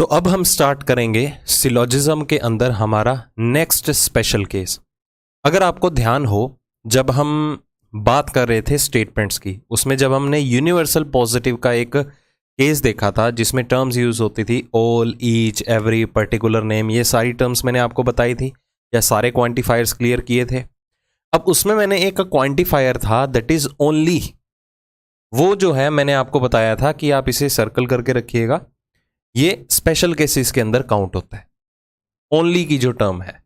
अब हम स्टार्ट करेंगे सिलोजिज्म के अंदर हमारा नेक्स्ट स्पेशल केस। अगर आपको ध्यान हो, जब हम बात कर रहे थे स्टेटमेंट्स की, उसमें जब हमने यूनिवर्सल पॉजिटिव का एक केस देखा था जिसमें टर्म्स यूज होती थी all, each, every, particular name, ये सारी टर्म्स मैंने आपको बताई थी या सारे क्वांटिफायर्स क्लियर किए थे। अब उसमें मैंने एक क्वांटिफायर था दैट इज ओनली, वो जो है मैंने आपको बताया था कि आप इसे सर्कल करके रखिएगा, ये स्पेशल केसेस के अंदर काउंट होता है, ओनली की जो टर्म है।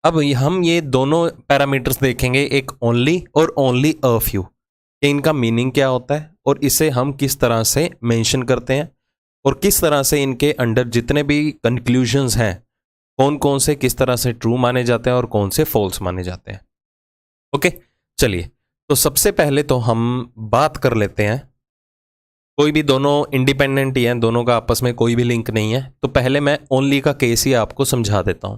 अब हम ये दोनों पैरामीटर्स देखेंगे, एक ओनली और ओनली अ फ्यू, इनका मीनिंग क्या होता है और इसे हम किस तरह से मेंशन करते हैं और किस तरह से इनके अंडर जितने भी कंक्लूजन्स हैं कौन कौन से किस तरह से ट्रू माने जाते हैं और कौन से फॉल्स माने जाते हैं। ओके, चलिए, तो सबसे पहले तो हम बात कर लेते हैं, कोई भी दोनों इंडिपेंडेंट ही हैं, दोनों का आपस में कोई भी लिंक नहीं है, तो पहले मैं ओनली का केस ही आपको समझा देता हूं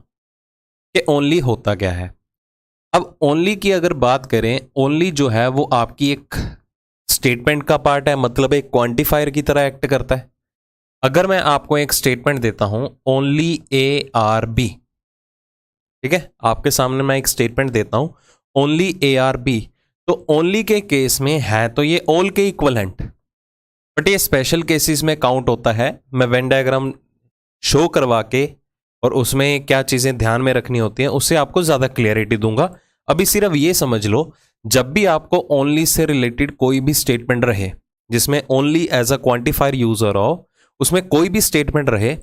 कि ओनली होता क्या है। अब ओनली की अगर बात करें, ओनली जो है वो आपकी एक स्टेटमेंट का पार्ट है, मतलब एक क्वांटिफायर की तरह एक्ट करता है। अगर मैं आपको एक स्टेटमेंट देता हूं ओनली ए आर बी, ठीक है, आपके सामने मैं एक स्टेटमेंट देता हूं ओनली ए आर बी, तो ओनली के केस में है तो ये ऑल के इक्वलेंट, बट ये स्पेशल केसेस में काउंट होता है। मैं वेन डायग्राम शो करवा के और उसमें क्या चीजें ध्यान में रखनी होती हैं उससे आपको ज्यादा क्लियरिटी दूंगा। अभी सिर्फ ये समझ लो, जब भी आपको ओनली से रिलेटेड कोई भी स्टेटमेंट रहे जिसमें only as a quantifier use हो रहा हो, उसमें कोई भी स्टेटमेंट रहे,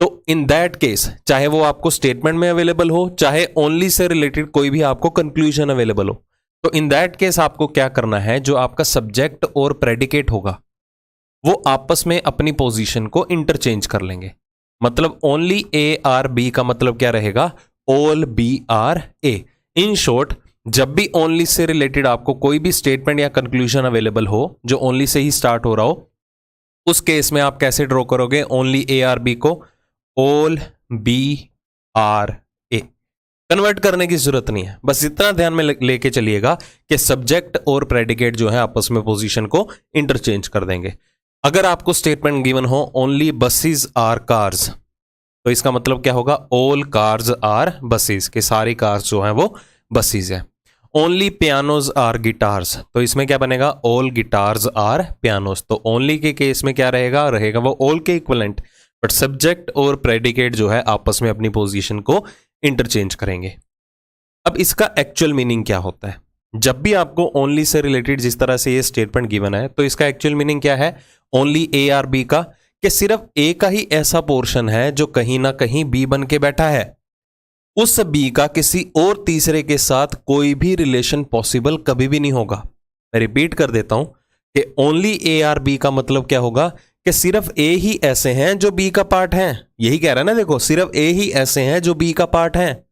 तो इन दैट केस चाहे वो आपको स्टेटमेंट में अवेलेबल हो, चाहे ओनली से रिलेटेड कोई भी आपको कंक्लूजन अवेलेबल हो, तो इन दैट केस आपको क्या करना है, जो आपका सब्जेक्ट और प्रेडिकेट होगा वो आपस में अपनी पोजीशन को इंटरचेंज कर लेंगे। मतलब ओनली ए आर बी का मतलब क्या रहेगा, all B are A. In short, जब भी ओनली से रिलेटेड आपको कोई भी स्टेटमेंट या कंक्लूजन अवेलेबल हो जो ओनली से ही स्टार्ट हो रहा हो, उस केस में आप कैसे ड्रॉ करोगे ओनली ए आर बी को, all B are A. Convert करने की जरूरत नहीं है, बस इतना ध्यान में लेके चलिएगा कि सब्जेक्ट और प्रेडिकेट जो है आपस में पोजीशन को इंटरचेंज कर देंगे। अगर आपको स्टेटमेंट गिवन हो ओनली बसेस आर कार्स, तो इसका मतलब क्या होगा, ऑल कार्स आर बसेस, के सारी कार्स जो हैं वो बसेस है। ओनली पियानोज आर गिटार्स, तो इसमें क्या बनेगा, ऑल गिटार्स आर पियानोज। तो ओनली के केस में क्या रहेगा वो ऑल के इक्विवेलेंट, बट सब्जेक्ट और प्रेडिकेट जो है आपस में अपनी पोजीशन को इंटरचेंज करेंगे। अब इसका एक्चुअल मीनिंग क्या होता है, जब भी आपको ओनली से रिलेटेड जिस तरह से ये स्टेटमेंट गिवन है, तो इसका एक्चुअल मीनिंग क्या है ओनली ए आर बी का, कि सिर्फ ए का ही ऐसा पोर्शन है जो कहीं ना कहीं बी बन के बैठा है, उस बी का किसी और तीसरे के साथ कोई भी रिलेशन पॉसिबल कभी भी नहीं होगा। मैं रिपीट कर देता हूं कि ओनली ए आर बी का मतलब क्या होगा, कि सिर्फ ए ही ऐसे हैं जो बी का पार्ट हैं। यही कह रहा है ना, देखो, सिर्फ ए ही ऐसे हैं जो बी का पार्ट हैं,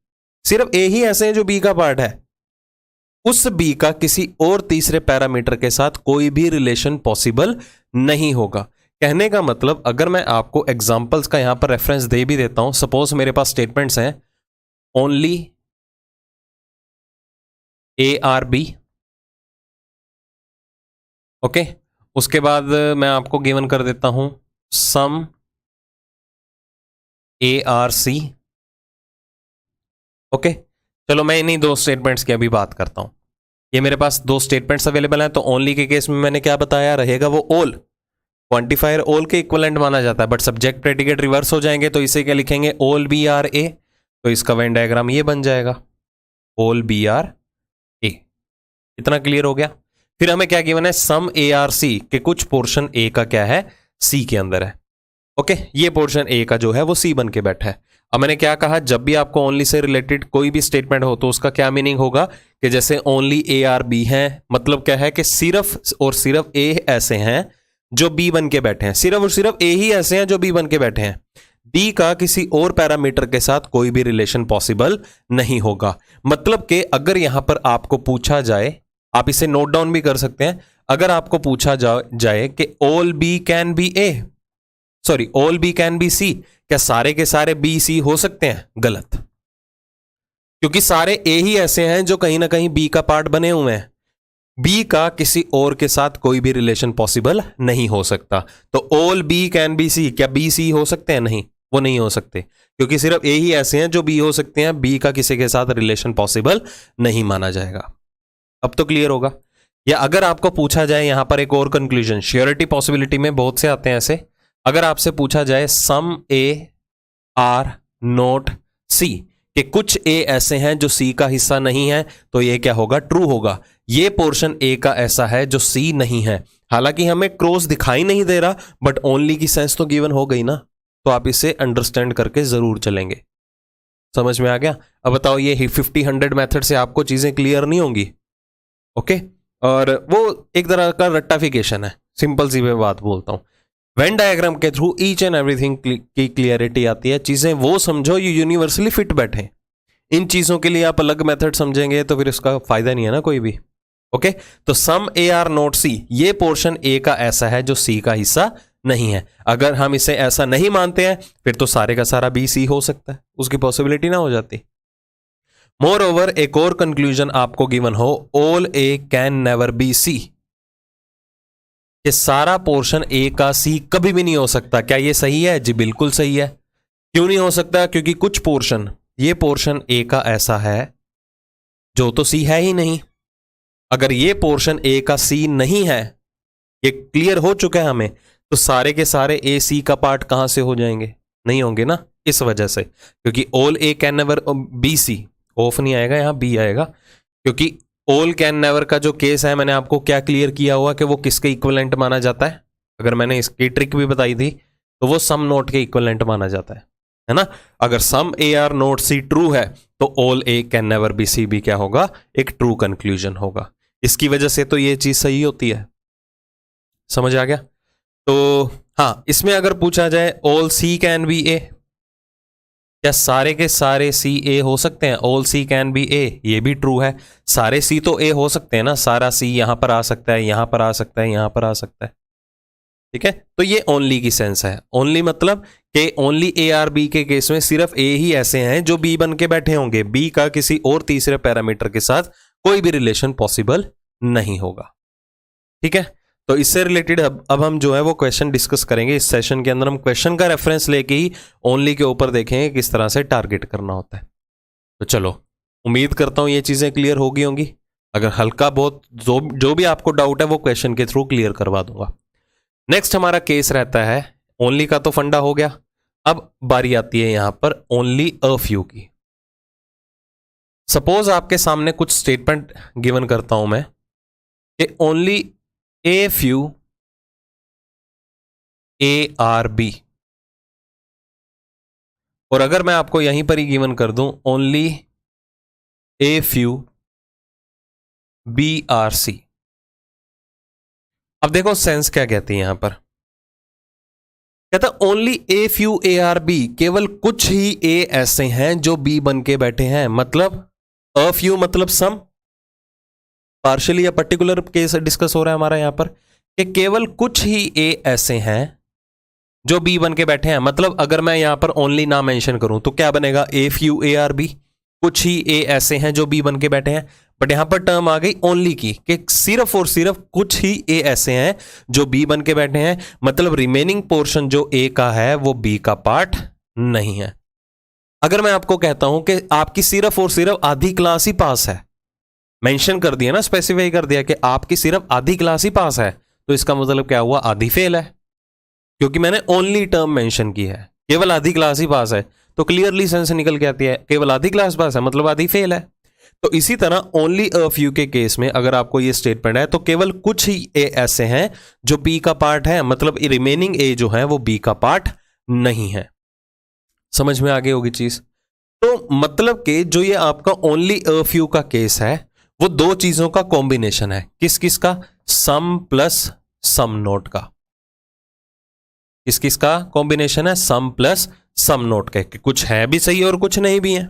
सिर्फ ए ही ऐसे हैं जो बी का पार्ट है, उस बी का किसी और तीसरे पैरामीटर के साथ कोई भी रिलेशन पॉसिबल नहीं होगा। कहने का मतलब, अगर मैं आपको एग्जांपल्स का यहां पर रेफरेंस दे भी देता हूं, सपोज मेरे पास स्टेटमेंट्स हैं only A are B, okay, उसके बाद मैं आपको गिवन कर देता हूं सम ए आर सी, ओके। चलो मैं इन्हीं दो स्टेटमेंट्स की अभी बात करता हूं। ये मेरे पास दो स्टेटमेंट्स अवेलेबल हैं, तो ओनली के केस में मैंने क्या बताया रहेगा, वो ऑल, क्वांटिफायर ऑल के इक्विवेलेंट माना जाता है, बट सब्जेक्ट प्रेडिकेट रिवर्स हो जाएंगे, तो इसे क्या लिखेंगे, ऑल बी आर ए। तो इसका वेन डायग्राम ये बन जाएगा, ऑल बी आर ए। इतना क्लियर हो गया। फिर हमें क्या गिवन है, सम ए आर सी, के कुछ पोर्शन ए का क्या है, सी के अंदर है, ओके। ये पोर्शन ए का जो है वो सी बन के बैठा है। अब मैंने क्या कहा, जब भी आपको ओनली से रिलेटेड कोई भी स्टेटमेंट हो तो उसका क्या मीनिंग होगा, कि जैसे ओनली ए आर बी है, मतलब क्या है कि सिर्फ और सिर्फ ए ऐसे हैं जो बी बन के बैठे हैं, सिर्फ और सिर्फ ए ही ऐसे हैं जो बी बन के बैठे हैं, बी का किसी और पैरामीटर के साथ कोई भी रिलेशन पॉसिबल नहीं होगा। मतलब कि अगर यहां पर आपको पूछा जाए, आप इसे नोट डाउन भी कर सकते हैं, अगर आपको पूछा जाए कि all B can be A, sorry all B can be C, क्या सारे के सारे बी सी हो सकते हैं, गलत, क्योंकि सारे ए ही ऐसे हैं जो कहीं ना कहीं बी का पार्ट बने हुए हैं। बी का किसी और के साथ कोई भी रिलेशन पॉसिबल नहीं हो सकता। तो all B can be C, क्या बी सी हो सकते हैं? नहीं, वो नहीं हो सकते, क्योंकि सिर्फ ए ही ऐसे हैं जो बी हो सकते हैं, बी का किसी के साथ रिलेशन पॉसिबल नहीं माना जाएगा। अब तो क्लियर होगा। या अगर आपको पूछा जाए यहां पर एक और कंक्लूजन, श्योरिटी पॉसिबिलिटी में बहुत से आते हैं ऐसे, अगर आपसे पूछा जाए सम ए आर नॉट सी, कि कुछ ए ऐसे हैं जो सी का हिस्सा नहीं है, तो ये क्या होगा? ट्रू होगा। ये पोर्शन ए का ऐसा है जो सी नहीं है। हालांकि हमें क्रॉस दिखाई नहीं दे रहा, बट ओनली की सेंस तो गिवन हो गई ना, तो आप इसे अंडरस्टैंड करके जरूर चलेंगे। समझ में आ गया? अब बताओ, ये 50-100 मेथड से आपको चीजें क्लियर नहीं होंगी? ओके, और वो एक तरह का रट्टाफिकेशन है, सिंपल सी मैं बात बोलता हूं। वेन डायग्राम के थ्रू ईच एंड एवरीथिंग की क्लियरिटी आती है। चीजें वो समझो ये यूनिवर्सली फिट बैठे। इन चीजों के लिए आप अलग मेथड समझेंगे तो फिर इसका फायदा नहीं है ना कोई भी। ओके, तो सम ए आर नॉट सी, ये पोर्शन ए का ऐसा है जो सी का हिस्सा नहीं है। अगर हम इसे ऐसा नहीं मानते हैं फिर तो सारे का सारा बी सी हो सकता है, उसकी पॉसिबिलिटी ना हो जाती। मोर ओवर, एक और कंक्लूजन आपको गिवन हो, all A can never be C, कि सारा पोर्शन ए का सी कभी भी नहीं हो सकता। क्या ये सही है? जी बिल्कुल सही है। क्यों नहीं हो सकता? क्योंकि कुछ पोर्शन, ये पोर्शन ए का ऐसा है जो तो सी है ही नहीं। अगर ये पोर्शन ए का सी नहीं है, ये क्लियर हो चुका है हमें, तो सारे के सारे ए सी का पार्ट कहां से हो जाएंगे? नहीं होंगे ना, इस वजह से। क्योंकि all A can never be C, ऑफ नहीं आएगा, यहां बी आएगा, क्योंकि ऑल कैन नेवर का जो केस है मैंने आपको क्या क्लियर किया हुआ कि वो किसके इक्विवेलेंट माना जाता है। अगर मैंने इसकी ट्रिक भी बताई थी तो वो सम नोट के इक्विवेलेंट माना जाता है ना। अगर some A are not C true है तो all A can never be C भी क्या होगा? एक ट्रू कंक्लूजन होगा। इसकी वजह से तो ये चीज सही होती है। समझ आ गया? तो हाँ, इसमें अगर पूछा जाए ऑल सी कैन बी ए, क्या सारे के सारे सी ए हो सकते हैं? ऑल सी कैन बी ए, ये भी ट्रू है। सारे सी तो ए हो सकते हैं ना, सारा सी यहां पर आ सकता है, यहां पर आ सकता है, यहां पर आ सकता है। ठीक है, तो ये ओनली की सेंस है। ओनली मतलब कि ओनली ए आर बी के केस में सिर्फ ए ही ऐसे हैं जो बी बन के बैठे होंगे, बी का किसी और तीसरे पैरामीटर के साथ कोई भी रिलेशन पॉसिबल नहीं होगा। ठीक है, तो इससे रिलेटेड अब हम जो है वो क्वेश्चन डिस्कस करेंगे। इस सेशन के अंदर हम क्वेश्चन का रेफरेंस लेके ही ओनली के ऊपर देखेंगे किस तरह से टारगेट करना होता है। तो चलो, उम्मीद करता हूं ये चीजें क्लियर होगी होंगी। अगर हल्का बहुत जो भी आपको डाउट है वो क्वेश्चन के थ्रू क्लियर करवा दूंगा। नेक्स्ट हमारा केस रहता है, ओनली का तो फंडा हो गया, अब बारी आती है यहां पर ओनली अ फ्यू की। सपोज आपके सामने कुछ स्टेटमेंट गिवन करता हूं मैं कि only a few A are B, और अगर मैं आपको यहीं पर ही गिवन कर दूं only a few B are C. अब देखो सेंस क्या कहती है यहां पर, कहता only a few A are B, केवल कुछ ही ए ऐसे हैं जो बी बन के बैठे हैं। मतलब अ फ्यू मतलब सम, पार्शियली या पर्टिकुलर केस डिस्कस हो रहा है हमारा यहां पर कि केवल कुछ ही ए ऐसे हैं जो बी बन के बैठे हैं। मतलब अगर मैं यहां पर ओनली ना मेंशन करूं तो क्या बनेगा? A few A are B, कुछ ही ए ऐसे हैं जो बी बन के बैठे हैं। बट यहां पर टर्म आ गई ओनली की, कि सिर्फ और सिर्फ कुछ ही ए ऐसे हैं जो बी बन के बैठे हैं। मतलब रिमेनिंग पोर्शन जो ए का है वो बी का पार्ट नहीं है। अगर मैं आपको कहता हूं कि आपकी सिर्फ और सिर्फ आधी क्लास ही पास है, मेंशन कर दिया ना, स्पेसिफाई कर दिया कि आपकी सिर्फ आधी क्लास ही पास है, तो इसका मतलब क्या हुआ? आधी फेल है, क्योंकि मैंने ओनली टर्म मेंशन की है। केवल आधी क्लास ही पास है तो क्लियरली सेंस निकल के आती है केवल आधी क्लास पास है मतलब आधी फेल है। तो इसी तरह ओनली अ फ्यू के केस में अगर आपको ये स्टेटमेंट है तो केवल कुछ ही ए ऐसे हैं जो बी का पार्ट है, मतलब रिमेनिंग ए जो है वो बी का पार्ट नहीं है। समझ में आगे होगी चीज? तो मतलब कि जो ये आपका ओनली अ फ्यू का केस है वो दो चीजों का कॉम्बिनेशन है। किस किस का? सम प्लस सम नोट का। किस किस का कॉम्बिनेशन है? सम प्लस सम नोट का, कुछ है भी सही और कुछ नहीं भी है।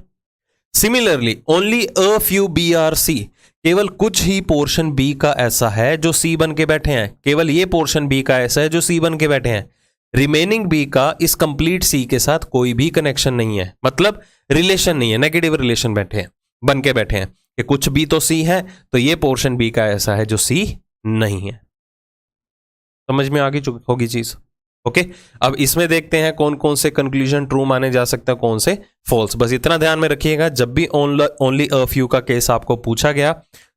Similarly only a few B are C, केवल कुछ ही पोर्शन बी का ऐसा है जो सी बन के बैठे हैं। केवल ये पोर्शन बी का ऐसा है जो सी बन के बैठे हैं। रिमेनिंग बी का इस कंप्लीट सी के साथ कोई भी कनेक्शन नहीं है, मतलब रिलेशन नहीं है, नेगेटिव रिलेशन बैठे हैं, बन के बैठे हैं। कि कुछ बी तो सी है, तो ये पोर्शन बी का ऐसा है जो सी नहीं है। समझ में आ गई होगी चीज। ओके, अब इसमें देखते हैं कौन कौन से कंक्लूजन ट्रू माने जा सकते हैं, कौन से फॉल्स। बस इतना ध्यान में रखिएगा, जब भी ओनली अ फ्यू का केस आपको पूछा गया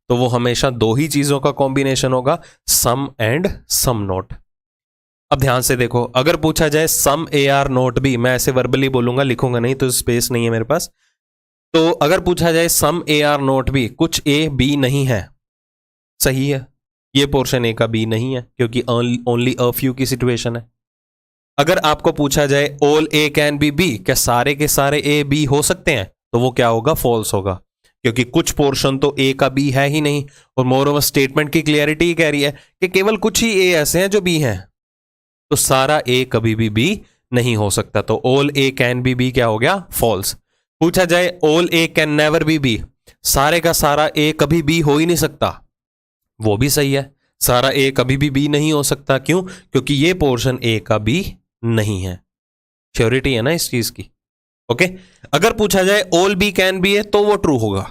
तो वो हमेशा दो ही चीजों का कॉम्बिनेशन होगा, सम एंड सम नोट। अब ध्यान से देखो, अगर पूछा जाए सम ए आर नोट बी, मैं ऐसे वर्बली बोलूंगा, लिखूंगा नहीं तो स्पेस नहीं है मेरे पास। तो अगर पूछा जाए सम ए आर नोट बी, कुछ ए बी नहीं है, सही है, ये पोर्शन ए का बी नहीं है क्योंकि ओनली अ फ्यू की सिचुएशन है। अगर आपको पूछा जाए all A can be B, क्या सारे के सारे ए बी हो सकते हैं, तो वो क्या होगा, फॉल्स होगा, क्योंकि कुछ पोर्शन तो ए का बी है ही नहीं। और मोर ओवर स्टेटमेंट की क्लियरिटी कह रही है कि केवल कुछ ही ए ऐसे हैं जो बी हैं, तो सारा ए कभी भी बी नहीं हो सकता। तो all A can be B क्या हो गया, फॉल्स। पूछा जाए all A can never be B, सारे का सारा ए कभी बी हो ही नहीं सकता, वो भी सही है, सारा ए कभी भी बी नहीं हो सकता। क्यों, क्योंकि ये पोर्शन ए का बी नहीं है। श्योरिटी है ना इस चीज की। ओके, अगर पूछा जाए ऑल बी कैन बी ए, तो वो ट्रू होगा।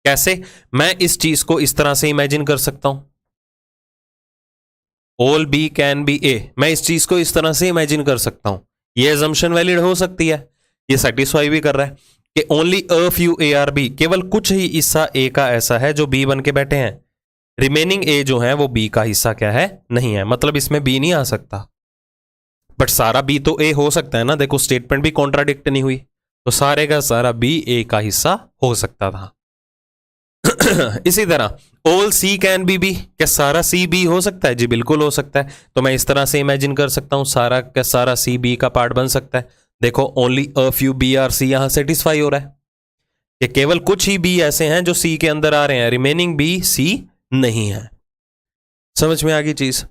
कैसे, मैं इस चीज को इस तरह से इमेजिन कर सकता हूं, ऑल बी कैन बी ए, मैं इस चीज को इस तरह से इमेजिन कर सकता हूं, ये एजम्पशन वैलिड हो सकती है, ये सेटिस्फाई भी कर रहा है कि only a few A are B, केवल कुछ ही हिस्सा ए का ऐसा है जो बी बन के बैठे हैं, रिमेनिंग ए जो है वो बी का हिस्सा क्या है, नहीं है, मतलब इसमें बी नहीं आ सकता। बट सारा बी तो ए हो सकता है ना, देखो स्टेटमेंट भी कॉन्ट्राडिक्ट नहीं हुई, तो सारे का सारा बी ए का हिस्सा हो सकता था। इसी तरह all C can be B, क्या सारा सी बी हो सकता है, जी बिल्कुल हो सकता है। तो मैं इस तरह से इमेजिन कर सकता हूं, सारा का सारा सी बी का पार्ट बन सकता है। देखो only a few B are C यहां सेटिस्फाई हो रहा है कि केवल कुछ ही बी ऐसे हैं जो सी के अंदर आ रहे हैं, रिमेनिंग बी सी नहीं है। समझ में आ गई चीज।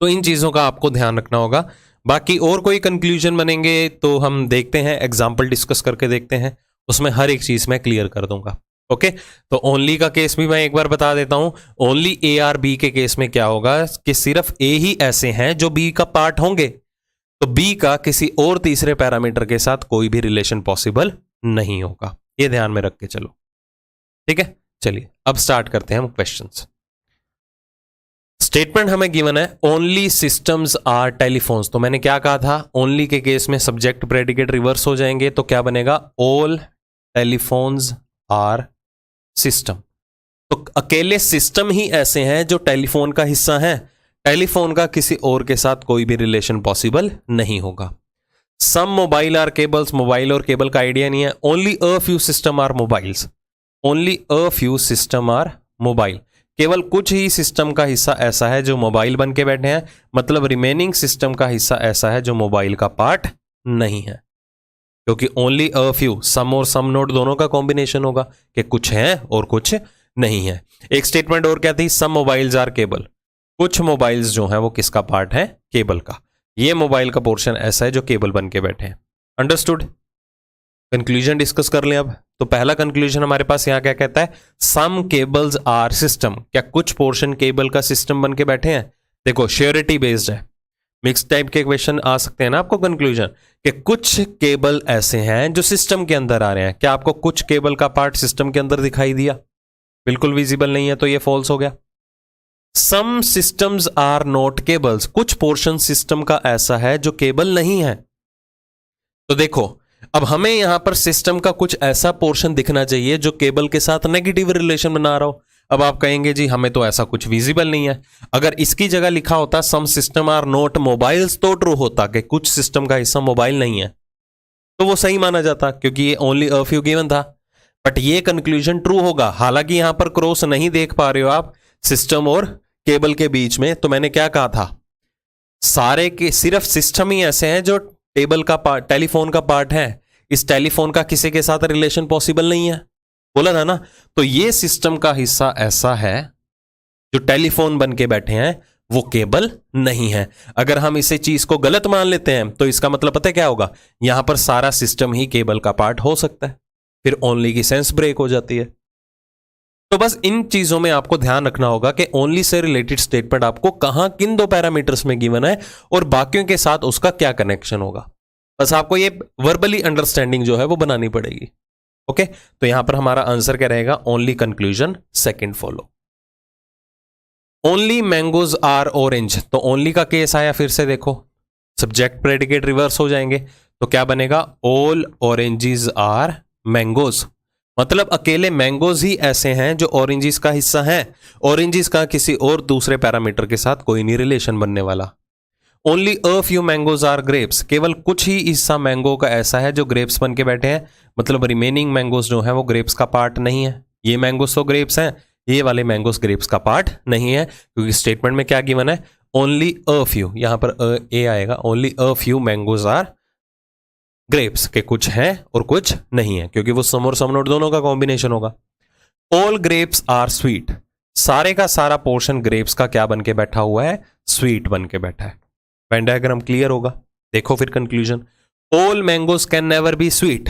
तो इन चीजों का आपको ध्यान रखना होगा। बाकी और कोई कंक्लूजन बनेंगे तो हम देखते हैं, एग्जाम्पल डिस्कस करके देखते हैं, उसमें हर एक चीज मैं क्लियर कर दूंगा। ओके, तो ओनली का केस भी मैं एक बार बता देता हूं। ओनली ए आर बी के केस में क्या होगा कि सिर्फ ए ही ऐसे हैं जो बी का पार्ट होंगे, तो बी का किसी और तीसरे पैरामीटर के साथ कोई भी रिलेशन पॉसिबल नहीं होगा। ये ध्यान में रख के चलो, ठीक है। चलिए अब स्टार्ट करते हैं हम क्वेश्चंस। स्टेटमेंट हमें गिवन है ओनली सिस्टम्स आर टेलीफोन्स, तो मैंने क्या कहा था, ओनली के केस में सब्जेक्ट प्रेडिकेट रिवर्स हो जाएंगे, तो क्या बनेगा, ऑल टेलीफोन्स आर सिस्टम। तो अकेले सिस्टम ही ऐसे हैं जो टेलीफोन का हिस्सा हैं, टेलीफोन का किसी और के साथ कोई भी रिलेशन पॉसिबल नहीं होगा। Some mobile are cables, mobile और केबल का आइडिया नहीं है। Only a few system are mobiles, only a few system are mobile, केवल कुछ ही सिस्टम का हिस्सा ऐसा है जो मोबाइल बन के बैठे हैं, मतलब रिमेनिंग सिस्टम का हिस्सा ऐसा है जो मोबाइल का पार्ट नहीं है, क्योंकि ओनली अ फ्यू, सम और सम नोट दोनों का कॉम्बिनेशन होगा कि कुछ है और कुछ नहीं है। एक स्टेटमेंट और क्या थी, सम मोबाइल्स आर केबल, कुछ मोबाइल्स जो है वो किसका पार्ट है, केबल का। ये मोबाइल का पोर्शन ऐसा है जो केबल बन के बैठे हैं। अंडरस्टूड। कंक्लूजन डिस्कस कर लें अब। तो पहला कंक्लूजन हमारे पास यहां क्या कहता है, सम केबल्स आर सिस्टम, क्या कुछ पोर्शन केबल का सिस्टम बन के बैठे हैं। देखो श्योरिटी बेस्ड है, मिक्स टाइप के क्वेश्चन आ सकते हैं ना आपको कंक्लूजन, कि कुछ केबल ऐसे हैं जो सिस्टम के अंदर आ रहे हैं। क्या आपको कुछ केबल का पार्ट सिस्टम के अंदर दिखाई दिया, बिल्कुल विजिबल नहीं है, तो ये फॉल्स हो गया। सम सिस्टम्स आर नॉट केबल्स, कुछ पोर्शन सिस्टम का ऐसा है जो केबल नहीं है। तो देखो अब हमें यहां पर सिस्टम का कुछ ऐसा पोर्शन दिखना चाहिए जो केबल के साथ नेगेटिव रिलेशन बना रहा हो। अब आप कहेंगे जी हमें तो ऐसा कुछ विजिबल नहीं है। अगर इसकी जगह लिखा होता सम सिस्टम आर नॉट मोबाइल्स, तो ट्रू होता कि कुछ सिस्टम का हिस्सा मोबाइल नहीं है, तो वो सही माना जाता क्योंकि ये ओनली अ फ्यू गिवन था। बट ये कंक्लूजन ट्रू होगा, हालांकि यहां पर क्रॉस नहीं देख पा रहे हो आप सिस्टम और केबल के बीच में। तो मैंने क्या कहा था, सारे के सिर्फ सिस्टम ही ऐसे हैं जो टेबल का पार्ट, टेलीफोन का पार्ट है, इस टेलीफोन का किसी के साथ रिलेशन पॉसिबल नहीं है, बोला था ना। तो ये सिस्टम का हिस्सा ऐसा है जो टेलीफोन बन के बैठे हैं, वो केबल नहीं है। अगर हम इसे चीज को गलत मान लेते हैं तो इसका मतलब पता है क्या होगा, यहां पर सारा सिस्टम ही केबल का पार्ट हो सकता है, फिर ओनली की सेंस ब्रेक हो जाती है। तो बस इन चीजों में आपको ध्यान रखना होगा कि ओनली से रिलेटेड स्टेटमेंट आपको कहां किन दो पैरामीटर्स में गिवन है और बाकियों के साथ उसका क्या कनेक्शन होगा। बस आपको ये वर्बली अंडरस्टैंडिंग जो है वो बनानी पड़ेगी। ओके, तो यहां पर हमारा आंसर क्या रहेगा? Only conclusion second follow. Only mangoes are orange, तो ओनली का केस आया, फिर से देखो सब्जेक्ट प्रेडिकेट रिवर्स हो जाएंगे, तो क्या बनेगा? ऑल ऑरेंजेस आर मैंगोज, मतलब अकेले मैंगोज ही ऐसे हैं जो ऑरेंजेस का हिस्सा हैं, ऑरेंजेस का किसी और दूसरे पैरामीटर के साथ कोई नहीं रिलेशन बनने वाला। Only a few mangoes are grapes, केवल कुछ ही हिस्सा मैंगो का ऐसा है जो ग्रेप्स बन के बैठे हैं, मतलब रिमेनिंग मैंगोज जो है वो ग्रेप्स का पार्ट नहीं है। ये मैंगोज तो ग्रेप्स हैं, ये वाले मैंगोज ग्रेप्स का पार्ट नहीं है, क्योंकि स्टेटमेंट में क्या गिवन है? ओनली अ फ्यू, यहां पर ए आएगा, only a few mangoes are grapes, के कुछ हैं और कुछ नहीं है, क्योंकि वो सम और सम नोट दोनों का कॉम्बिनेशन होगा। ऑल ग्रेप्स आर स्वीट, सारे का सारा पोर्शन ग्रेप्स का क्या बन के बैठा हुआ है? स्वीट बन के बैठा है। वेन डायग्राम क्लियर होगा। देखो फिर conclusion, all mangoes can never B sweet,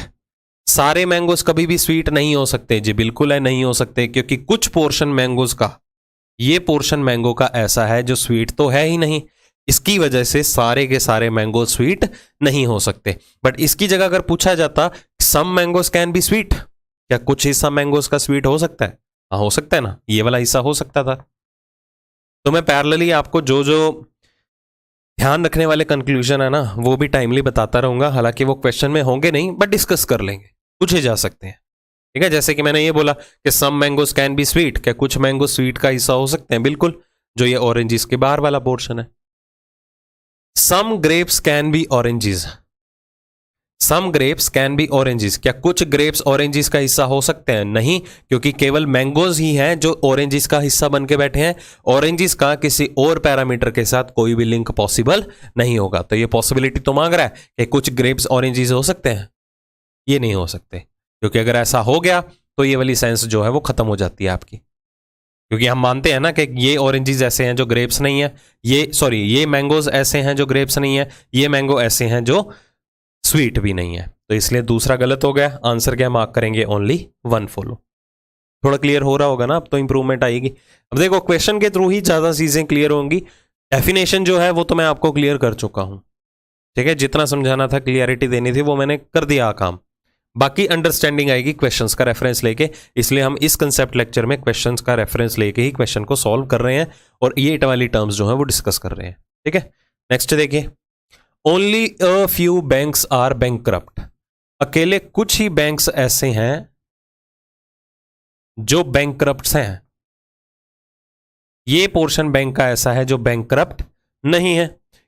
सारे मैंगोज कभी भी स्वीट नहीं हो सकते। जी बिल्कुल है, नहीं हो सकते, क्योंकि कुछ पोर्शन मैंगोज का, ये पोर्शन मैंगो का ऐसा है जो स्वीट तो है ही नहीं, इसकी वजह से सारे के सारे मैंगो स्वीट नहीं हो सकते। बट इसकी जगह अगर पूछा जाता सम मैंगोज कैन बी स्वीट, क्या कुछ हिस्सा मैंगोज का स्वीट हो सकता है? हाँ हो सकता है ना, ये वाला हिस्सा हो सकता था। तो मैं पैरेलली आपको जो जो ध्यान रखने वाले कंक्लूजन है ना वो भी टाइमली बताता रहूंगा, हालांकि वो क्वेश्चन में होंगे नहीं बट डिस्कस कर लेंगे, पूछे जा सकते हैं। ठीक है, जैसे कि मैंने ये बोला कि सम मैंगोज कैन बी स्वीट, क्या कुछ मैंगो स्वीट का हिस्सा हो सकते हैं? बिल्कुल, जो ये ऑरेंजेस के बाहर वाला पोर्शन है। Some grapes can be oranges, some grapes can be oranges, क्या कुछ ग्रेप्स ऑरेंजेस का हिस्सा हो सकते हैं? नहीं, क्योंकि केवल मैंगोज ही हैं जो ऑरेंजेस का हिस्सा बन के बैठे हैं, ऑरेंजेस का किसी और पैरामीटर के साथ कोई भी लिंक पॉसिबल नहीं होगा। तो ये पॉसिबिलिटी तो मांग रहा है कि कुछ ग्रेप्स ऑरेंजेस हो सकते हैं, ये नहीं हो सकते, क्योंकि अगर ऐसा हो गया तो ये वाली सेंस जो है वो खत्म हो जाती है आपकी, क्योंकि हम मानते हैं ना कि ये ऑरेंजेस ऐसे हैं जो ग्रेप्स नहीं है, ये मैंगोज ऐसे हैं जो ग्रेप्स नहीं है, ये मैंगो ऐसे हैं जो स्वीट भी नहीं है, तो इसलिए दूसरा गलत हो गया। आंसर क्या मार्क करेंगे? Only one follow. थोड़ा क्लियर हो रहा होगा ना, अब तो इंप्रूवमेंट आएगी। अब देखो क्वेश्चन के थ्रू ही ज्यादा चीजें क्लियर होंगी, डेफिनेशन जो है वो तो मैं आपको क्लियर कर चुका हूं। ठीक है, जितना समझाना था, क्लियरिटी देनी थी, वो मैंने कर दिया काम। बाकी अंडरस्टैंडिंग आएगी क्वेश्चंस का रेफरेंस लेके, इसलिए हम इस कंसेप्ट लेक्चर में क्वेश्चंस का रेफरेंस लेके ही क्वेश्चन को सॉल्व कर रहे हैं और ये वाली टर्म्स जो है वो डिस्कस कर रहे हैं। ठीक है, नेक्स्ट देखिए, only a few banks are bankrupt, अकेले कुछ ही बैंक्स ऐसे हैं जो बैंकक्रप्ट हैं। ये पोर्शन बैंक का ऐसा है जो बैंकक्रप्ट नहीं है,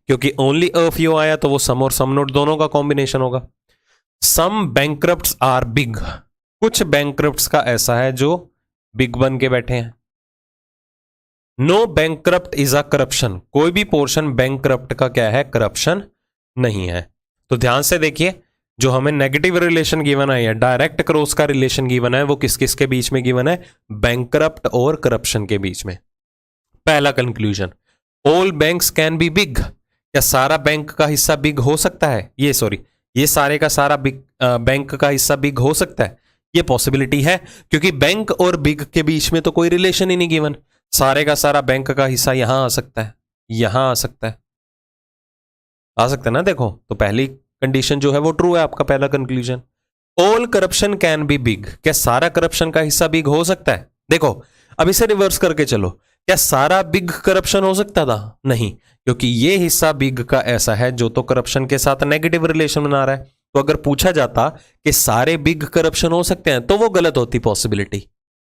क्योंकि ओनली अ फ्यू आया तो वो सम और सम नोट दोनों का कॉम्बिनेशन होगा। सम बैंकक्रप्ट्स आर बिग, कुछ बैंकक्रप्ट्स का ऐसा है जो बिग बन के बैठे हैं। No bankrupt is a corruption, कोई भी पोर्शन बैंकक्रप्ट का क्या है? करप्शन नहीं है। तो ध्यान से देखिए, जो हमें नेगेटिव रिलेशन गिवन है या डायरेक्ट क्रॉस का रिलेशन गिवन है वो किस किस के बीच में गिवन है? बैंकक्रप्ट और करप्शन के बीच में। पहला conclusion, all banks can be big, क्या सारा बैंक का हिस्सा बिग हो सकता है? ये सारे का सारा बिग बैंक का हिस्सा बिग हो सकता है? ये पॉसिबिलिटी है, क्योंकि बैंक और बिग के बीच में तो कोई रिलेशन ही नहीं गिवन। सारे का सारा बैंक का हिस्सा यहां आ सकता है, यहां आ सकता है, आ सकता है ना। देखो तो पहली कंडीशन जो है वो ट्रू है, आपका पहला conclusion. All corruption can be big, क्या सारा करप्शन का हिस्सा बिग हो सकता है? देखो अब इसे रिवर्स करके चलो, क्या सारा बिग करप्शन हो सकता था? नहीं, क्योंकि ये हिस्सा बिग का ऐसा है जो तो करप्शन के साथ नेगेटिव रिलेशन बना रहा है। तो अगर पूछा जाता कि सारे बिग करप्शन हो सकते हैं तो वो गलत होती पॉसिबिलिटी,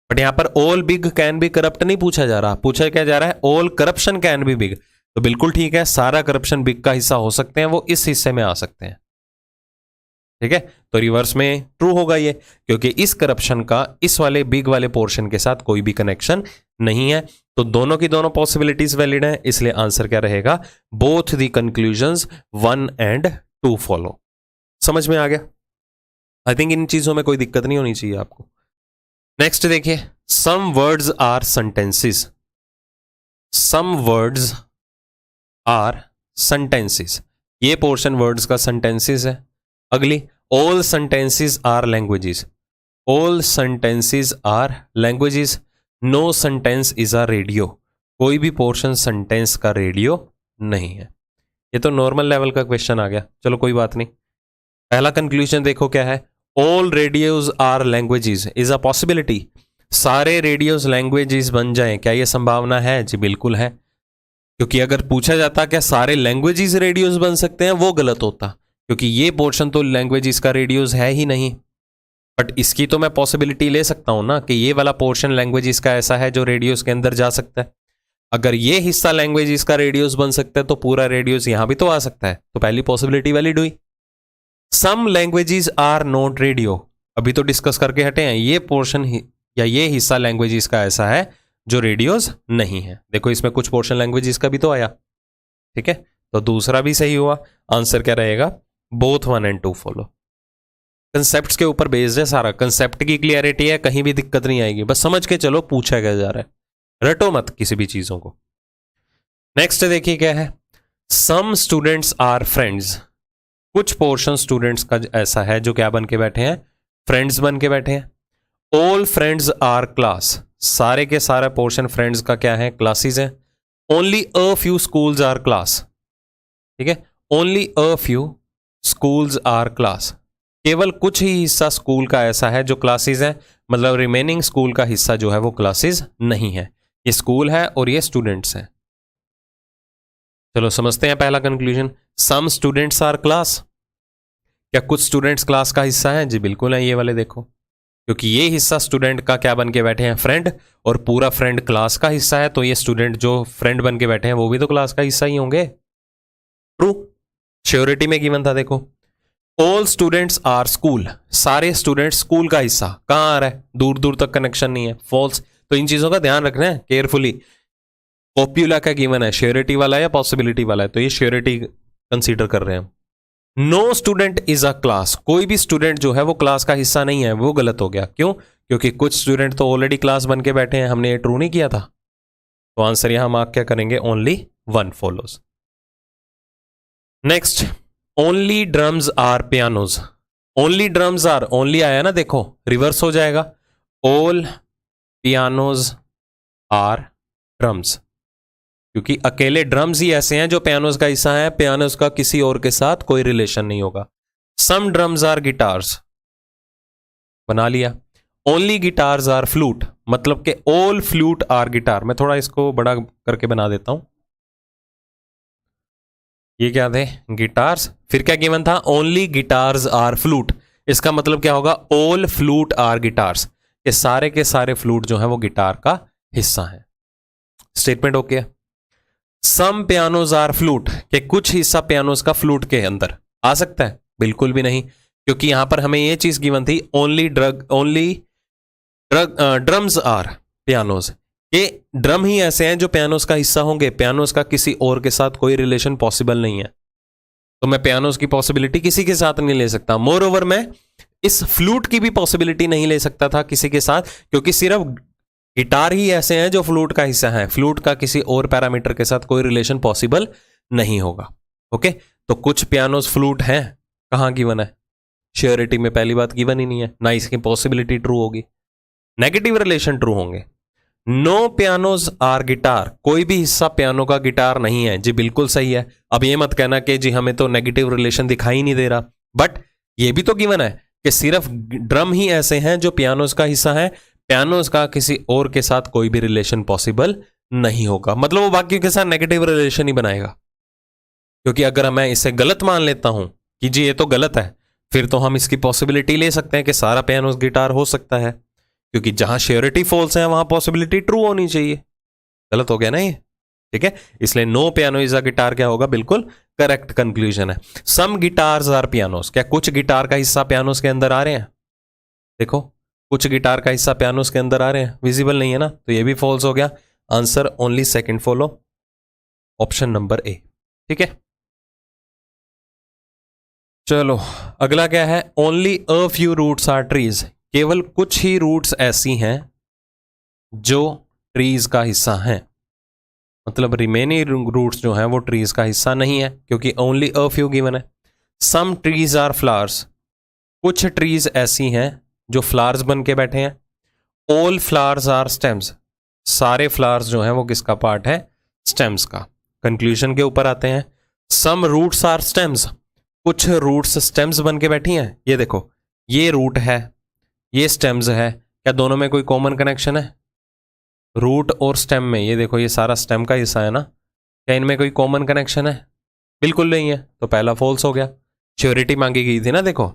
बट यहां पर all big can be corrupt नहीं पूछा जा रहा, पूछा क्या जा रहा है? All corruption can be big. तो बिल्कुल ठीक है, सारा करप्शन बिग का हिस्सा हो सकते हैं, वो इस हिस्से में आ सकते हैं। ठीक है, तो रिवर्स में ट्रू होगा ये, क्योंकि इस करप्शन का इस वाले बिग वाले पोर्शन के साथ कोई भी कनेक्शन नहीं है। तो दोनों की दोनों पॉसिबिलिटीज वैलिड है, इसलिए आंसर क्या रहेगा? Both the conclusions 1 and 2 follow. समझ में आ गया? आई थिंक इन चीजों में कोई दिक्कत नहीं होनी चाहिए आपको। नेक्स्ट देखिए, some words are sentences, some words are sentences, ये पोर्शन वर्ड्स का सेंटेंसेस है। अगली, all sentences are languages, all sentences are languages, no sentence is a radio, कोई भी पोर्शन सेंटेंस का रेडियो नहीं है। ये तो नॉर्मल लेवल का क्वेश्चन आ गया, चलो कोई बात नहीं। पहला कंक्लूजन देखो क्या है, all radios are languages is a possibility, सारे रेडियोज लैंग्वेजेस बन जाएं, क्या ये संभावना है? जी बिल्कुल है, क्योंकि अगर पूछा जाता क्या सारे लैंग्वेजेस रेडियोज बन सकते हैं, वो गलत होता, क्योंकि ये पोर्शन तो लैंग्वेजेस का रेडियोज है ही नहीं। बट इसकी तो मैं पॉसिबिलिटी ले सकता हूं ना कि ये वाला पोर्शन लैंग्वेजेस का ऐसा है जो रेडियोस के अंदर जा सकता है। अगर ये हिस्सा लैंग्वेजेस का रेडियोस बन सकता है तो पूरा रेडियोस यहां भी तो आ सकता है, तो पहली पॉसिबिलिटी वैलिड हुई। सम लैंग्वेजेस आर नॉट रेडियो, अभी तो डिस्कस करके हटे हैं, ये पोर्शन या ये हिस्सा लैंग्वेजेस का ऐसा है जो रेडियोस नहीं है। देखो इसमें कुछ पोर्शन लैंग्वेजेस का भी तो आया, ठीक है, तो दूसरा भी सही हुआ। आंसर क्या रहेगा? Both 1 and 2 follow. कंसेप्ट के ऊपर बेस्ड है सारा, कंसेप्ट की क्लियरिटी है, कहीं भी दिक्कत नहीं आएगी, बस समझ के चलो पूछा क्या जा रहा है, रटो मत किसी भी चीजों को। नेक्स्ट देखिए क्या है, सम स्टूडेंट्स आर फ्रेंड्स, कुछ पोर्शन स्टूडेंट्स का ऐसा है जो क्या बन के बैठे हैं? फ्रेंड्स बन के बैठे हैं। ऑल फ्रेंड्स आर क्लास, सारे के सारे पोर्शन फ्रेंड्स का क्या है? क्लासेस है। Only a few schools are class, ठीक है, only a few schools are class, केवल कुछ ही हिस्सा स्कूल का ऐसा है जो क्लासेस है, मतलब रिमेनिंग स्कूल का हिस्सा जो है वो क्लासेस नहीं है। ये स्कूल है और ये स्टूडेंट्स हैं। चलो समझते हैं पहला conclusion, some students are class, क्या कुछ स्टूडेंट्स क्लास का हिस्सा है? जी बिल्कुल है, ये वाले देखो, क्योंकि ये हिस्सा स्टूडेंट का क्या बन के बैठे हैं? फ्रेंड, और पूरा फ्रेंड क्लास का हिस्सा है, तो ये स्टूडेंट जो फ्रेंड बन के बैठे हैं वो भी तो क्लास का हिस्सा ही होंगे। ट्रू, श्योरिटी में गिवन था देखो। ऑल स्टूडेंट्स आर स्कूल, सारे स्टूडेंट्स स्कूल का हिस्सा, कहां आ रहा है? दूर दूर तक कनेक्शन नहीं है, फॉल्स। तो इन चीजों का ध्यान रखना है केयरफुली। पॉपुला का गिवन है, श्योरिटी वाला है या पॉसिबिलिटी वाला है? तो ये श्योरिटी कंसीडर कर रहे हैं। No student is a class, कोई भी स्टूडेंट जो है वो क्लास का हिस्सा नहीं है, वो गलत हो गया। क्यों? क्योंकि कुछ स्टूडेंट तो ऑलरेडी क्लास बन के बैठे हैं, हमने ये ट्रू नहीं किया था। तो आंसर यहां मार्क क्या करेंगे? Only 1 follows. Next, only drums are pianos, only drums are, only आया ना, देखो रिवर्स हो जाएगा, ऑल पियानोज आर ड्रम्स, क्योंकि अकेले ड्रम्स ही ऐसे हैं जो पियानोज का हिस्सा है, पियानोज का किसी और के साथ कोई रिलेशन नहीं होगा। सम ड्रम्स आर गिटार्स, बना लिया। ओनली गिटार्स आर फ्लूट, मतलब कि ऑल फ्लूट आर गिटार। मैं थोड़ा इसको बड़ा करके बना देता हूं, ये क्या थे? गिटार्स। फिर क्या गिवन था? ओनली गिटार्स आर फ्लूट, इसका मतलब क्या होगा? ऑल फ्लूट आर गिटार्स, ये सारे के सारे फ्लूट जो है वो गिटार का हिस्सा है। Statement okay. Some pianos are flute, के कुछ हिस्सा पियानोज का फ्लूट के अंदर आ सकता है? बिल्कुल भी नहीं, क्योंकि यहां पर हमें ये चीज गिवन थी, ओनली ड्रम्स आर पियानोज, ये ड्रम ही ऐसे हैं जो पियानोज का हिस्सा होंगे, पियानोज का किसी और के साथ कोई रिलेशन पॉसिबल नहीं है, तो मैं पियानोज की पॉसिबिलिटी किसी के साथ नहीं ले सकता। मोर ओवर मैं इस फ्लूट की भी पॉसिबिलिटी नहीं ले सकता था किसी के साथ, क्योंकि सिर्फ गिटार ही ऐसे हैं जो फ्लूट का हिस्सा है, फ्लूट का किसी और पैरामीटर के साथ कोई रिलेशन पॉसिबल नहीं होगा। ओके, तो कुछ पियानोज फ्लूट हैं, कहां गिवन है? श्योरिटी में पहली बात गिवन ही नहीं है, ना इसकी पॉसिबिलिटी ट्रू होगी, नेगेटिव रिलेशन ट्रू होंगे। नो पियानोज आर गिटार, कोई भी हिस्सा पियानो का गिटार नहीं है। जी बिल्कुल सही है। अब ये मत कहना कि जी हमें तो नेगेटिव रिलेशन दिखाई नहीं दे रहा, बट ये भी तो गिवन है कि सिर्फ ड्रम ही ऐसे हैं जो पियानोज का हिस्सा है, पियानोज का किसी और के साथ कोई भी रिलेशन पॉसिबल नहीं होगा, मतलब वो बाकी के साथ नेगेटिव रिलेशन ही बनाएगा। क्योंकि अगर मैं इसे गलत मान लेता हूं कि जी ये तो गलत है, फिर तो हम इसकी पॉसिबिलिटी ले सकते हैं कि सारा पियानोज गिटार हो सकता है, क्योंकि जहां श्योरिटी फॉल्स है वहां पॉसिबिलिटी ट्रू होनी चाहिए। गलत हो गया ना ये, ठीक है, इसलिए no piano is a guitar क्या होगा? बिल्कुल करेक्ट कंक्लूजन है। सम गिटार्स आर पियानोस, क्या कुछ गिटार का हिस्सा पियानोस के अंदर आ रहे हैं? देखो कुछ गिटार का हिस्सा पियानोस के अंदर आ रहे हैं, विजिबल नहीं है ना, तो ये भी फॉल्स हो गया। Answer only second follow, option number A, ठीक है। चलो अगला क्या है? Only a few roots are trees, केवल कुछ ही रूट्स ऐसी हैं जो ट्रीज का हिस्सा हैं, मतलब रिमेनिंग रूट्स जो हैं वो ट्रीज का हिस्सा नहीं है, क्योंकि ओनली अ फ्यू गिवन है। सम ट्रीज आर फ्लावर्स, कुछ ट्रीज ऐसी हैं जो फ्लावर्स बन के बैठे हैं। ऑल फ्लावर्स आर स्टेम्स, सारे फ्लावर्स जो हैं वो किसका पार्ट है? स्टेम्स का। कंक्लूजन के ऊपर आते हैं। सम रूट्स आर स्टेम्स, कुछ रूट्स स्टेम्स बन के बैठी हैं। ये देखो ये रूट है, ये स्टेम्स है, क्या दोनों में कोई कॉमन कनेक्शन है? रूट और स्टेम में, ये देखो ये सारा स्टेम का हिस्सा है ना, क्या इनमें कोई कॉमन कनेक्शन है? बिल्कुल नहीं है, तो पहला फॉल्स हो गया। श्योरिटी मांगी गई थी ना, देखो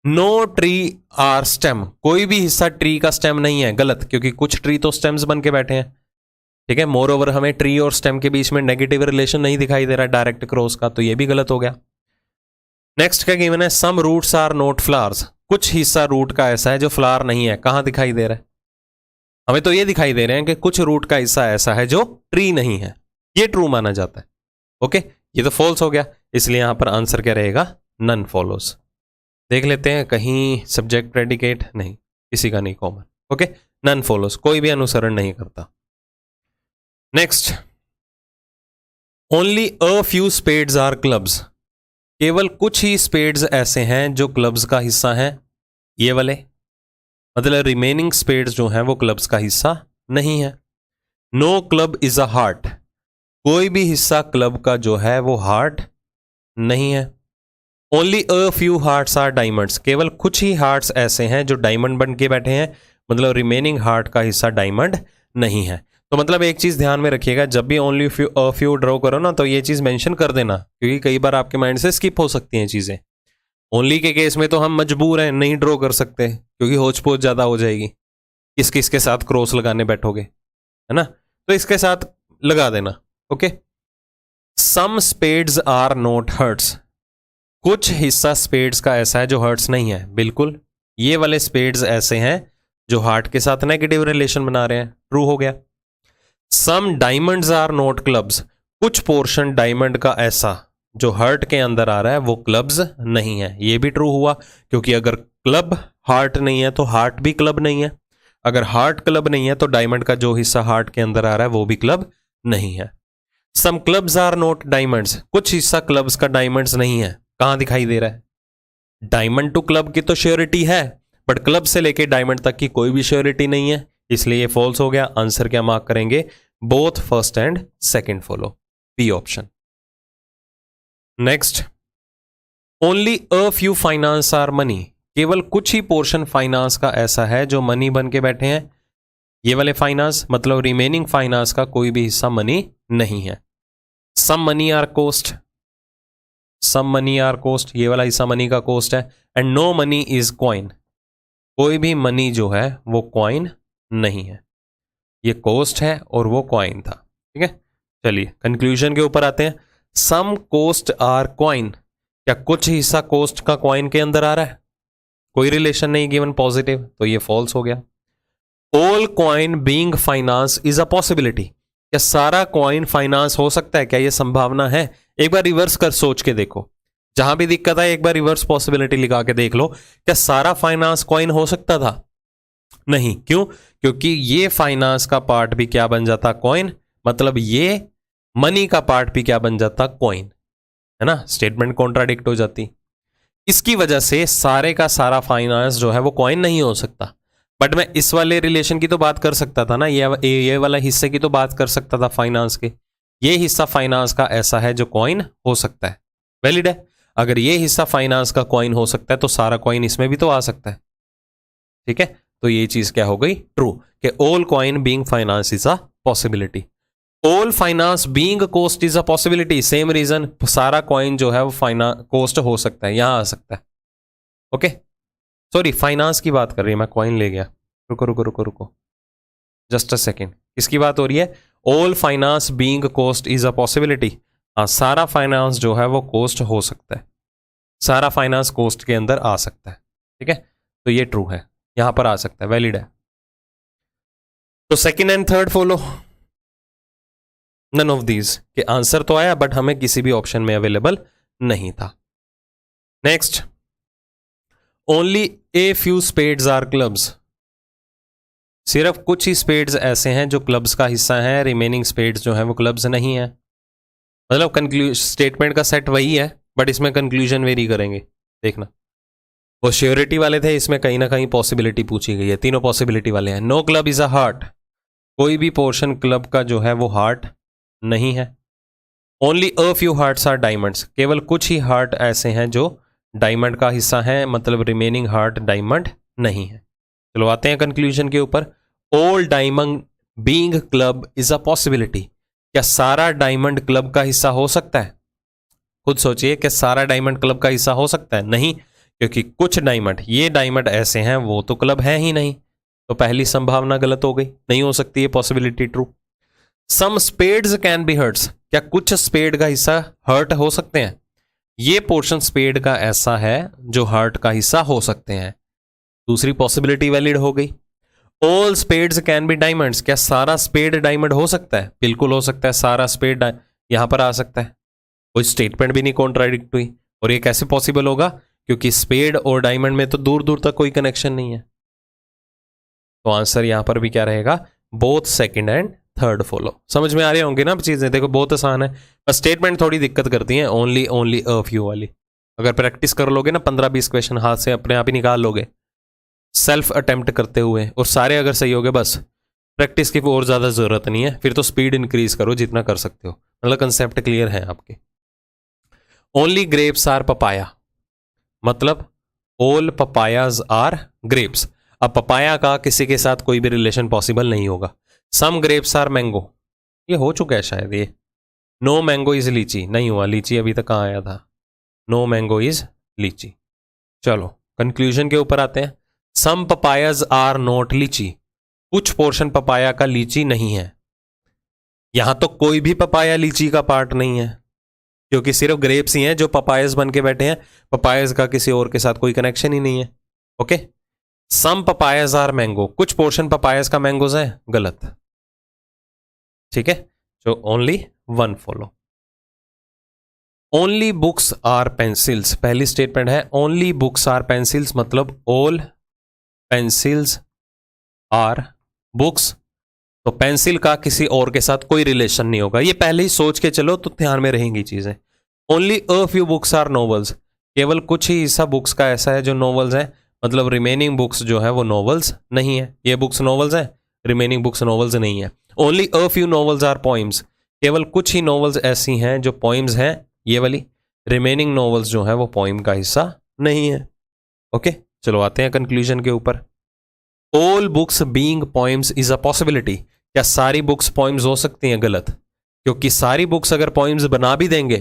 नो ट्री आर स्टेम, कोई भी हिस्सा ट्री का स्टेम नहीं है, गलत, क्योंकि कुछ ट्री तो स्टेम्स बन के बैठे हैं। ठीक है, मोर ओवर हमें ट्री और स्टेम के बीच में नेगेटिव रिलेशन नहीं दिखाई दे रहा डायरेक्ट क्रॉस का, तो ये भी गलत हो गया। नेक्स्ट क्या गिवन है? सम रूट्स आर नॉट फ्लावर्स, कुछ हिस्सा रूट का ऐसा है जो फ्लावर नहीं है। कहां दिखाई दे रहा है? हमें तो ये दिखाई दे रहे हैं कि कुछ रूट का हिस्सा ऐसा है जो ट्री नहीं है, ये ट्रू माना जाता है। ओके, ये तो फॉल्स हो गया, इसलिए यहां पर आंसर क्या रहेगा? None follows. देख लेते हैं कहीं सब्जेक्ट प्रेडिकेट, नहीं, किसी का नहीं कॉमन। ओके, नन फॉलोज, कोई भी अनुसरण नहीं करता। Next, only a few spades are clubs, केवल कुछ ही स्पेड्स ऐसे हैं जो क्लब्स का हिस्सा हैं, ये वाले, मतलब रिमेनिंग स्पेड्स जो हैं वो क्लब्स का हिस्सा नहीं है। No club is a heart, कोई भी हिस्सा क्लब का जो है वो हार्ट नहीं है। Only a few hearts are diamonds, केवल कुछ ही हार्ट्स ऐसे हैं जो डायमंड बन के बैठे हैं, मतलब रिमेनिंग हार्ट का हिस्सा डायमंड नहीं है। तो मतलब एक चीज ध्यान में रखिएगा, जब भी ओनली अ फ्यू ड्रॉ करो ना, तो ये चीज मेंशन कर देना, क्योंकि कई बार आपके माइंड से स्किप हो सकती हैं चीजें। ओनली के केस में तो हम मजबूर हैं, नहीं ड्रॉ कर सकते, क्योंकि होच पोच ज्यादा हो जाएगी, किस किस के साथ क्रॉस लगाने बैठोगे, है ना, तो इसके साथ लगा देना। Okay, some spades are not hearts, कुछ हिस्सा स्पेड्स का ऐसा है जो हर्ट्स नहीं है, बिल्कुल, ये वाले स्पेड्स ऐसे हैं जो हार्ट के साथ नेगेटिव रिलेशन बना रहे हैं, ट्रू हो गया। सम डायमंड्स आर नॉट क्लब्स, कुछ पोर्शन डायमंड का ऐसा जो हर्ट के अंदर आ रहा है वो क्लब्स नहीं है, ये भी ट्रू हुआ, क्योंकि अगर क्लब हार्ट नहीं है तो हार्ट भी क्लब नहीं है, अगर हार्ट क्लब नहीं है तो डायमंड का जो हिस्सा हार्ट के अंदर आ रहा है वो भी क्लब नहीं है। सम क्लब्स आर नॉट डायमंड्स, कुछ हिस्सा क्लब्स का डायमंड्स नहीं है, कहां दिखाई दे रहा है? डायमंड टू क्लब की तो श्योरिटी है, बट क्लब से लेके डायमंड तक की कोई भी श्योरिटी नहीं है, इसलिए ये फॉल्स हो गया। आंसर क्या मार्क करेंगे? Both first and second follow, B option. Next, only a few finance are money, केवल कुछ ही पोर्शन फाइनेंस का ऐसा है जो मनी बन के बैठे हैं, ये वाले फाइनेंस, मतलब रिमेनिंग फाइनेंस का कोई भी हिस्सा मनी नहीं है। Some money are cost, some money are cost, ये वाला हिस्सा मनी का कोस्ट है। And no money is coin, कोई भी मनी जो है वो कॉइन नहीं है, ये कोस्ट है और वो कॉइन था। ठीक है, चलिए कंक्लूजन के ऊपर आते हैं। सम कोस्ट आर कॉइन, क्या कुछ हिस्सा कोस्ट का कॉइन के अंदर आ रहा है? कोई रिलेशन नहीं गिवन पॉजिटिव, तो ये फॉल्स हो गया। All coin being finance is a possibility, क्या सारा कॉइन फाइनेंस हो सकता है? क्या ये संभावना है? एक बार रिवर्स कर सोच के देखो, जहां भी दिक्कत है एक बार रिवर्स पॉसिबिलिटी लगा के देख लो, क्या सारा फाइनेंस कॉइन हो सकता था? नहीं, क्यों? क्योंकि ये फाइनेंस का पार्ट भी क्या बन जाता? कॉइन, मतलब ये मनी का पार्ट भी क्या बन जाता? कॉइन, है ना, स्टेटमेंट कॉन्ट्राडिक्ट हो जाती। इसकी वजह से सारे का सारा फाइनेंस जो है वो कॉइन नहीं हो सकता। बट मैं इस वाले रिलेशन की तो बात कर सकता था ना, ये वाला हिस्से की तो बात कर सकता था फाइनेंस के, ये हिस्सा फाइनेंस का ऐसा है जो कॉइन हो सकता है, वैलिड है। अगर ये हिस्सा फाइनेंस का कॉइन हो सकता है तो सारा कॉइन इसमें भी तो आ सकता है। ठीक है, तो ये चीज क्या हो गई? ट्रू, कि all coin being finance is a possibility. All finance being cost is a possibility, same reason, सारा कॉइन जो है वो कोस्ट हो सकता है, यहां आ सकता है। ओके, सॉरी फाइनेंस की बात कर रही है, मैं कॉइन ले गया, रुको रुको रुको रुको, जस्ट अ सेकेंड, किसकी बात हो रही है? All finance being cost is a possibility, हाँ, सारा फाइनेंस जो है वो कोस्ट हो सकता है, सारा फाइनेंस कोस्ट के अंदर आ सकता है। ठीक है, तो ये ट्रू है, यहां पर आ सकता है, वैलिड है। तो second and third follow, none of these, के आंसर तो आया बट हमें किसी भी ऑप्शन में अवेलेबल नहीं था। Next, only a few spades are clubs, सिर्फ कुछ ही स्पेड्स ऐसे हैं जो क्लब्स का हिस्सा हैं, रिमेनिंग स्पेड्स जो हैं वो क्लब्स नहीं है। मतलब स्टेटमेंट का सेट वही है बट इसमें कंक्लूजन वेरी करेंगे, देखना। वो श्योरिटी वाले थे, इसमें कहीं ना कहीं पॉसिबिलिटी पूछी गई है, तीनों पॉसिबिलिटी वाले हैं। No club is a heart, कोई भी पोर्शन क्लब का जो है वो हार्ट नहीं है। Only a few hearts are diamonds, केवल कुछ ही हार्ट ऐसे हैं जो डायमंड का हिस्सा है, मतलब रिमेनिंग हार्ट डायमंड नहीं है। चलो आते हैं कंक्लूजन के ऊपर। All diamond being club is a possibility. क्या सारा डायमंड क्लब का हिस्सा हो सकता है? खुद सोचिए, क्या सारा डायमंड क्लब का हिस्सा हो सकता है? नहीं, क्योंकि कुछ डायमंड, ये डायमंड ऐसे हैं वो तो क्लब है ही नहीं, तो पहली संभावना गलत हो गई, नहीं हो सकती है possibility true. Some spades can be hearts. क्या कुछ स्पेड का हिस्सा हर्ट हो सकते हैं? ये पोर्शन स्पेड का ऐसा है जो हर्ट का हिस्सा हो सकते हैं, दूसरी पॉसिबिलिटी वैलिड हो गई। All spades can B diamonds. क्या सारा स्पेड डायमंड हो सकता है? बिल्कुल हो सकता है, सारा स्पेड यहां पर आ सकता है, कोई स्टेटमेंट भी नहीं कॉन्ट्राडिक्ट हुई। और ये कैसे पॉसिबल होगा? क्योंकि स्पेड और डायमंड में तो दूर दूर तक कोई कनेक्शन नहीं है। तो आंसर यहां पर भी क्या रहेगा? Both second and third follow. समझ में आ रही होंगी ना अब चीजें? देखो बहुत आसान है, बस स्टेटमेंट थोड़ी दिक्कत करती है, ओनली ओनली अ फ्यू वाली। अगर प्रैक्टिस कर लोगे ना 15-20 क्वेश्चन हाथ से अपने आप ही निकाल लोगे सेल्फ अटेम्प्ट करते हुए, और सारे अगर सही हो गए, बस प्रैक्टिस की और ज़्यादा ज़रूरत नहीं है, फिर तो स्पीड इंक्रीज करो जितना कर सकते हो। मतलब कंसेप्ट क्लियर है आपके। ओनली ग्रेप्स आर पपाया, मतलब ऑल पपायाज आर ग्रेप्स। अब पपाया का किसी के साथ कोई भी रिलेशन पॉसिबल नहीं होगा। सम ग्रेप्स आर मैंगो, ये हो चुका है शायद ये। नो मैंगो इज लीची, नहीं हुआ, लीची अभी तक कहाँ आया था। नो मैंगो इज लीची। चलो कंक्लूजन के ऊपर आते हैं। सम पपायाज आर नॉट लीची, कुछ पोर्शन पपाया का लीची नहीं है। यहां तो कोई भी पपाया लीची का पार्ट नहीं है, क्योंकि सिर्फ ग्रेप्स ही हैं जो पपायस बन के बैठे हैं, पपायस का किसी और के साथ कोई कनेक्शन ही नहीं है। Okay, some papayas are mango, कुछ पोर्शन पपायस का मैंगोज है, गलत। ठीक है, तो only one follow. Only books are pencils, पहली स्टेटमेंट है ओनली बुक्स आर पेंसिल्स, मतलब ऑल पेंसिल्स आर बुक्स। तो पेंसिल का किसी और के साथ कोई रिलेशन नहीं होगा, ये पहले ही सोच के चलो तो ध्यान में रहेंगी चीजें। Only a few books are novels, केवल कुछ ही हिस्सा बुक्स का ऐसा है जो नॉवेल्स है, मतलब रिमेनिंग बुक्स जो है वो नॉवेल्स नहीं है। ये बुक्स नॉवेल्स है, रिमेनिंग बुक्स नॉवेल्स नहीं है। Only a few novels are poems, केवल कुछ ही नॉवेल्स ऐसी हैं जो पोइम्स हैं, ये वाली। रिमेनिंग नॉवेल्स जो है वो पोइम का हिस्सा नहीं है। ओके, चलो आते हैं कंक्लूजन के ऊपर। All books being poems is a possibility, क्या सारी बुक्स पोइम्स हो सकती हैं? गलत, क्योंकि सारी बुक्स अगर पोइम्स बना भी देंगे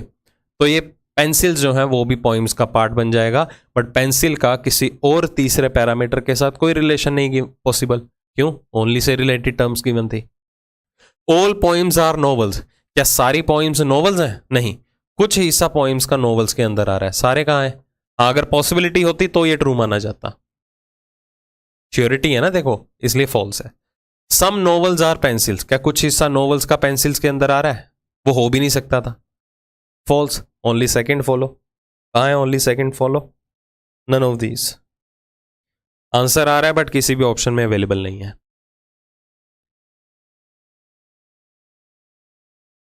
तो ये पेंसिल जो है वो भी पोइम्स का पार्ट बन जाएगा, बट पेंसिल का किसी और तीसरे पैरामीटर के साथ कोई रिलेशन नहीं पॉसिबल। क्यों? Only say related terms given थी। ऑल पोइम्स आर नॉवेल्स, क्या सारी पोइम्स नॉवेल्स हैं? नहीं, कुछ हिस्सा पोइम्स का नॉवेल्स के अंदर आ रहा है, सारे कहां है? अगर पॉसिबिलिटी होती तो ये ट्रू माना जाता, श्योरिटी है ना, देखो इसलिए फॉल्स है। सम नॉवेल्स आर पेंसिल्स, क्या कुछ हिस्सा नॉवेल्स का पेंसिल्स के अंदर आ रहा है? वो हो भी नहीं सकता था, फॉल्स। ओनली सेकंड फॉलो, कहां है only second follow? None of these. Answer आ रहा है बट किसी भी ऑप्शन में अवेलेबल नहीं है।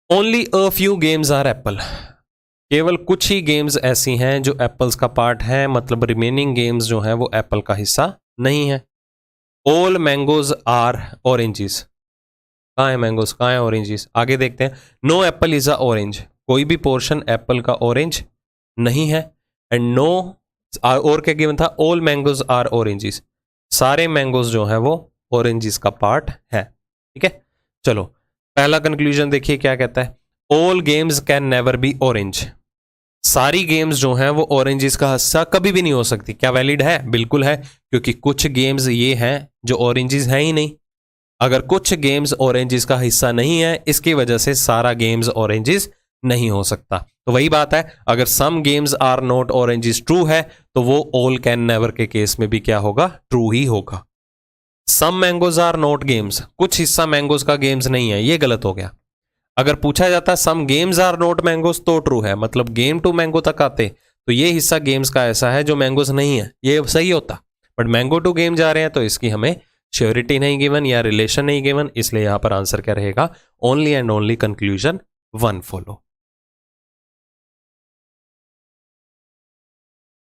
Only a few games are apple, केवल कुछ ही गेम्स ऐसी हैं जो एप्पल्स का पार्ट है, मतलब रिमेनिंग गेम्स जो हैं वो एप्पल का हिस्सा नहीं है। ऑल मैंगोज आर ऑरेंजेस, कहाँ है मैंगोज, कहाँ है ऑरेंजेस? आगे देखते हैं। No apple is a orange, कोई भी पोर्शन एप्पल का ऑरेंज नहीं है। एंड नो, और क्या गिवन था? ऑल मैंगोज आर ऑरेंजेस, सारे मैंगोज जो है वो ऑरेंजेस का पार्ट है। ठीक है, चलो पहला कंक्लूजन देखिए क्या कहता है। All games can never be orange, सारी गेम्स जो हैं वो ऑरेंजेस का हिस्सा कभी भी नहीं हो सकती। क्या वैलिड है? बिल्कुल है, क्योंकि कुछ गेम्स ये हैं जो ऑरेंजेस हैं ही नहीं। अगर कुछ गेम्स ऑरेंजेस का हिस्सा नहीं है, इसकी वजह से सारा गेम्स ऑरेंजेस नहीं हो सकता। तो वही बात है, अगर some games are not oranges true है तो वो ऑल कैन नेवर के केस में भी क्या होगा? ट्रू ही होगा। Some mangoes are not games, कुछ हिस्सा मैंगोज का गेम्स नहीं है, ये गलत हो गया। अगर पूछा जाता some games are not mangoes तो ट्रू है, मतलब गेम टू मैंगो तक आते तो ये हिस्सा गेम्स का ऐसा है जो मैंगोज नहीं है, ये सही होता। बट मैंगो टू गेम जा रहे हैं तो इसकी हमें श्योरिटी नहीं गिवन या रिलेशन नहीं गिवन, इसलिए यहां पर आंसर क्या रहेगा? Only and only conclusion one follow.